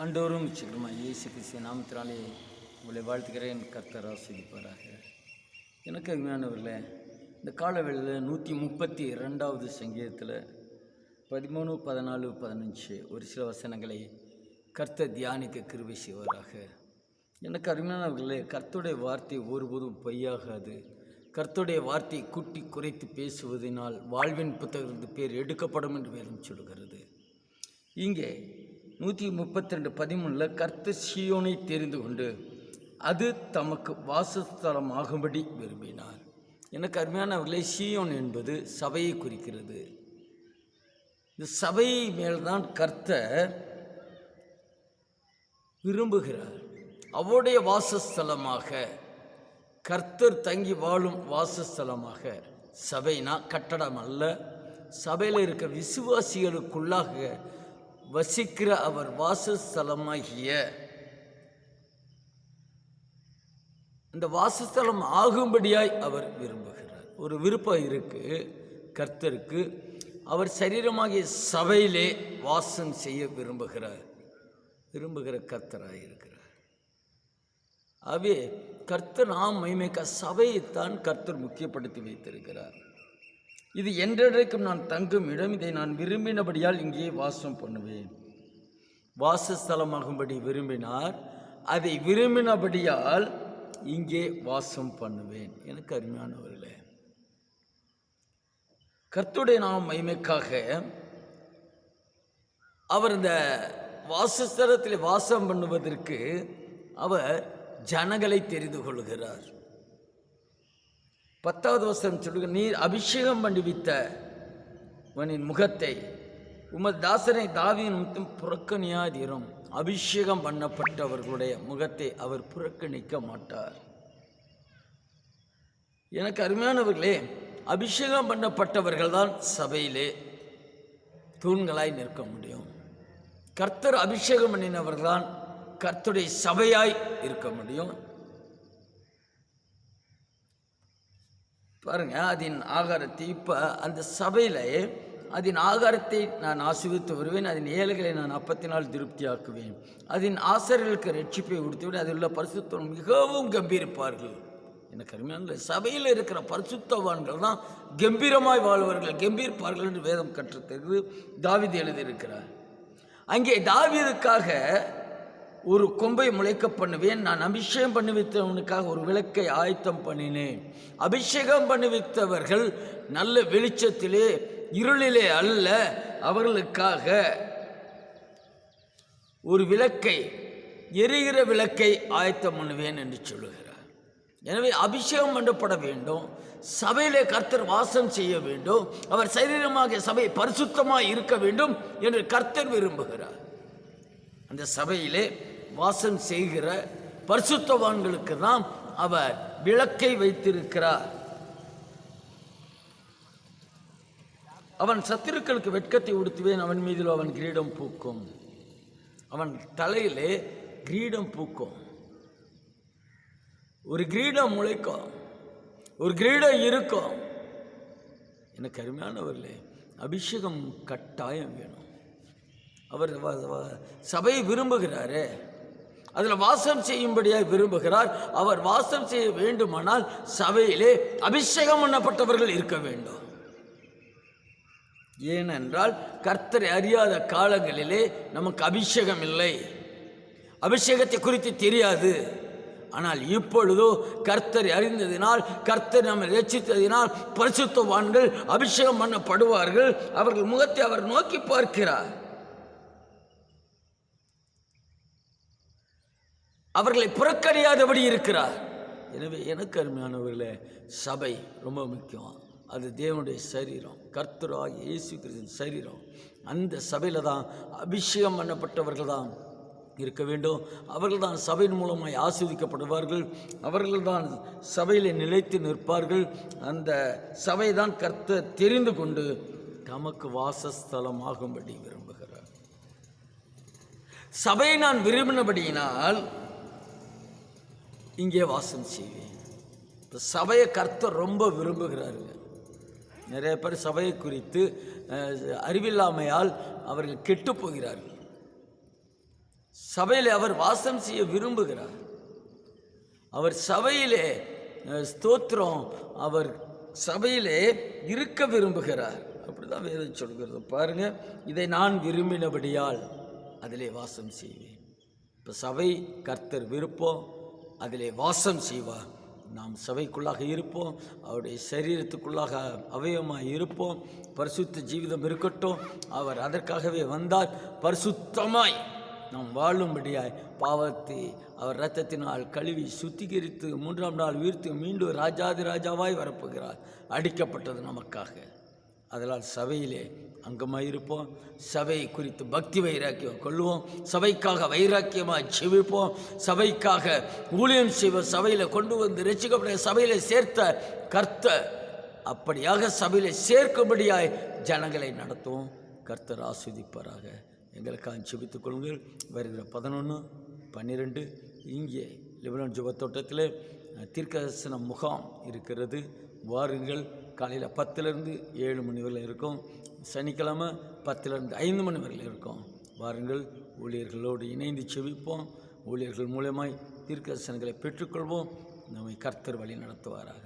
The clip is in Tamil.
ஆண்டவரும் சீக்கிரமாக இயேசு கிறிஸ்து நாமத்தினாலே உங்களை வாழ்த்துக்கிறேன். கர்த்தர் ஆசீர்வதிப்பாராக. எனக்கு அருமையானவர்களே, இந்த காலவேளையில் 132வது சங்கீதத்தில் 13, 14, 15 ஒரு சில வசனங்களை கர்த்தர் தியானிக்க கிருபை செய்வாராக. எனக்கு அருமையானவர்களே, கர்த்தருடைய வார்த்தை ஒருபோதும் பொய்யாகாது. கர்த்தருடைய வார்த்தை கூட்டி குறைத்து பேசுவதனால் வாழ்வின் புத்தகத்திற்கு பேர் எடுக்கப்படும் என்று வேதம் சொல்கிறது. இங்கே 132:13 கர்த்தர் சீயோனை தெரிந்து கொண்டு அது தமக்கு வாசஸ்தலம் ஆகும்படி விரும்பினார். எனக்கு அருமையானவர்களே, சீயோன் என்பது சபையை குறிக்கிறது. இந்த சபை மேல்தான் கர்த்தர் விரும்புகிறார். அவருடைய வாசஸ்தலமாக கர்த்தர் தங்கி வாழும் வாசஸ்தலமாக சபைனா கட்டடம் அல்ல, சபையில் இருக்க விசுவாசிகளுக்குள்ளாக வசிக்கிற அவர் வாசஸ்தலமாகிய இந்த வாசஸ்தலம் ஆகும்படியாய் அவர் விரும்புகிறார். ஒரு விருப்பம் இருக்கு கர்த்தருக்கு. அவர் சரீரமாகிய சபையிலே வாசம் செய்ய விரும்புகிற கர்த்தராக இருக்கிறார். ஆகவே கர்த்தர் நாம் மைமைக்க சபையைத்தான் கர்த்தர் முக்கியப்படுத்தி வைத்திருக்கிறார். இது என்றைக்கும் நான் தங்கும் இடம், இதை நான் விரும்பினபடியால் இங்கே வாசம் பண்ணுவேன். வாசஸ்தலமாகும்படி விரும்பினார், அதை விரும்பினபடியால் இங்கே வாசம் பண்ணுவேன். எனக்கு அருமையானவர்களே, கர்த்தருடைய நாம் மகிமைக்காக அவர் இந்த வாசஸ்தலத்தில் வாசம் பண்ணுவதற்கு அவர் ஜனங்களை தெரிந்து கொள்கிறார். 10வது வசனம் சொல்லுங்க, நீர் அபிஷேகம் பண்ணிவித்தவனின் முகத்தை உமது தாசனை தாவீதின் நிமித்தம் புறக்கணியாதிரும். அபிஷேகம் பண்ணப்பட்டவர்களுடைய முகத்தை அவர் புறக்கணிக்க மாட்டார். எனக்கு அருமையானவர்களே, அபிஷேகம் பண்ணப்பட்டவர்கள் தான் சபையிலே தூண்களாய் நிற்க முடியும். கர்த்தர் அபிஷேகம் பண்ணினவர்கள் தான் கர்த்தருடைய சபையாய் இருக்க முடியும். பாருங்க, அதன் ஆகாரத்தை இப்போ அந்த சபையில் அதன் ஆகாரத்தை நான் ஆசீர்வதித்து வருவேன், அதன் ஏழைகளை நான் அப்பத்தினால் திருப்தியாக்குவேன், அதன் ஆசாரியர்களுக்கு ரட்சிப்பை உடுத்துவேன், அதில் உள்ள பரிசுத்தம் மிகவும் கம்பீரிப்பார்கள். எனக்கு அருமையான சபையில் இருக்கிற பரிசுத்தவான்கள் தான் கம்பீரமாய் வாழ்வார்கள், கம்பீரிப்பார்கள் என்று வேதம் கற்றுத்தருது. தாவீது எழுதியிருக்கிறார். அங்கே தாவீதுக்காக ஒரு கொம்பை முளைக்க பண்ணுவேன், நான் அபிஷேகம் பண்ணி வைத்தவனுக்காக ஒரு விளக்கை ஆயத்தம் பண்ணினேன். அபிஷேகம் பண்ணி வைத்தவர்கள் நல்ல வெளிச்சத்திலே இருளிலே அல்ல, அவர்களுக்காக ஒரு விளக்கை, எரிகிற விளக்கை ஆயத்தம் பண்ணுவேன் என்று சொல்லுகிறார். எனவே அபிஷேகம் பண்ணப்பட வேண்டும், சபையிலே கர்த்தர் வாசம் செய்ய வேண்டும், அவர் சரீரமாக சபை பரிசுத்தமாக இருக்க வேண்டும் என்று கர்த்தர் விரும்புகிறார். அந்த சபையிலே வாசம் செய்கிற பரிசுத்தவான்களுக்கு தான் அவர் விளக்கை வைத்திருக்கிறார். அவன் சத்துருக்களுக்கு வெட்கத்தை உடுத்துவேன், அவன் மீதில் அவன் கிரீடம் பூக்கும். அவன் தலையிலே கிரீடம் பூக்கும். ஒரு கிரீடம் முளைக்கும், ஒரு கிரீடம் இருக்கும். எனக்கு அருமையானவர்களே, அபிஷேகம் கட்டாயம் வேணும். அவர் சபையை விரும்புகிறாரே, அதில் வாசம் செய்யும்படியாக விரும்புகிறார். அவர் வாசம் செய்ய வேண்டுமானால் சபையிலே அபிஷேகம் பண்ணப்பட்டவர்கள் இருக்க வேண்டும். ஏனென்றால் கர்த்தரை அறியாத காலங்களிலே நமக்கு அபிஷேகம் இல்லை, அபிஷேகத்தை குறித்து தெரியாது. ஆனால் இப்பொழுதோ கர்த்தரை அறிந்ததினால், கர்த்தர் நம்மை ரட்சித்ததினால் பரிசுத்தவான்கள் அபிஷேகம் பண்ணப்படுவார்கள். அவர்கள் முகத்தை அவர் நோக்கி பார்க்கிறார், அவர்களை புறக்கணியாதபடி இருக்கிறார். எனவே எனக்கு அருமையானவர்களே, சபை ரொம்ப முக்கியம். அது தேவனுடைய சரீரம், கர்த்தராகிய இயேசு கிறிஸ்துவின் சரீரம். அந்த சபையில் தான் அபிஷேகம் பண்ணப்பட்டவர்கள் தான் இருக்க வேண்டும். அவர்கள் தான் சபையின் மூலமாய் ஆசீர்வதிக்கப்படுவார்கள். அவர்கள் தான் சபையில் நிலைத்து நிற்பார்கள். அந்த சபை தான் கர்த்தர் தெரிந்து கொண்டு தமக்கு வாசஸ்தலம் ஆகும்படி விரும்புகிறார். சபையை நான் விரும்பினபடியினால் இங்கே வாசம் செய்வேன். இப்போ சபையை கர்த்தர் ரொம்ப விரும்புகிறாருங்க. நிறைய பேர் சபையை குறித்து அறிவில்லாமையால் அவர்கள் கெட்டு போகிறார்கள். சபையிலே அவர் வாசம் செய்ய விரும்புகிறார். அவர் சபையிலே ஸ்தோத்திரம், அவர் சபையிலே இருக்க விரும்புகிறார். அப்படிதான் வேதம் சொல்கிறது. பாருங்க, இதை நான் விரும்பினபடியால் அதிலே வாசம் செய்வேன். இப்போ சபை கர்த்தர் விருப்பம், அதிலே வாசம் செய்வார். நாம் சபைக்குள்ளாக இருப்போம், அவருடைய சரீரத்துக்குள்ளாக அவயவமாக இருப்போம். பரிசுத்த ஜீவிதம் இருக்கட்டும். அவர் அதற்காகவே வந்தார். பரிசுத்தமாய் நாம் வாழும்படியாய் பாவத்தை அவர் இரத்தத்தினால் கழுவி சுத்திகரித்து 3ஆம் நாள் உயிர்த்து மீண்டும் ராஜாதி ராஜாவாய் வரப்போகிறார். அடிக்கப்பட்டது நமக்காக. அதனால் சபையிலே அங்கமாக இருப்போம். சபை குறித்து பக்தி வைராக்கியம் கொள்வோம். சபைக்காக வைராக்கியமாக ஜெபிப்போம். சபைக்காக ஊழியம் செய்வோம். சபையில் கொண்டு வந்து ரட்சிக்கப்பட்ட சபையில் சேர்த்த கர்த்தர் அப்படியாக சபையில் சேர்க்கும்படியாய் ஜனங்களை நடத்துவோம். கர்த்தர் ஆஸ்வதிப்பாராக. எங்களுக்காக ஜெபித்துக் கொள்ளுங்கள். வருகிற 11, 12 இங்கே லெபனான் ஜெபத்தோட்டத்தில் தீர்க்கதரிசன முகாம் இருக்கிறது. வாருங்கள். காலையில் 10லேருந்து 7 மணி வரையில் இருக்கும். சனிக்கிழமை 10லேருந்து 5 மணி வரையில் இருக்கும். வாருங்கள். ஊழியர்களோடு இணைந்து செவிப்போம். ஊழியர்கள் மூலமாய் தீர்க்கதரிசனங்களை பெற்றுக்கொள்வோம். நம்மை கர்த்தர் வழி நடத்துவாராக.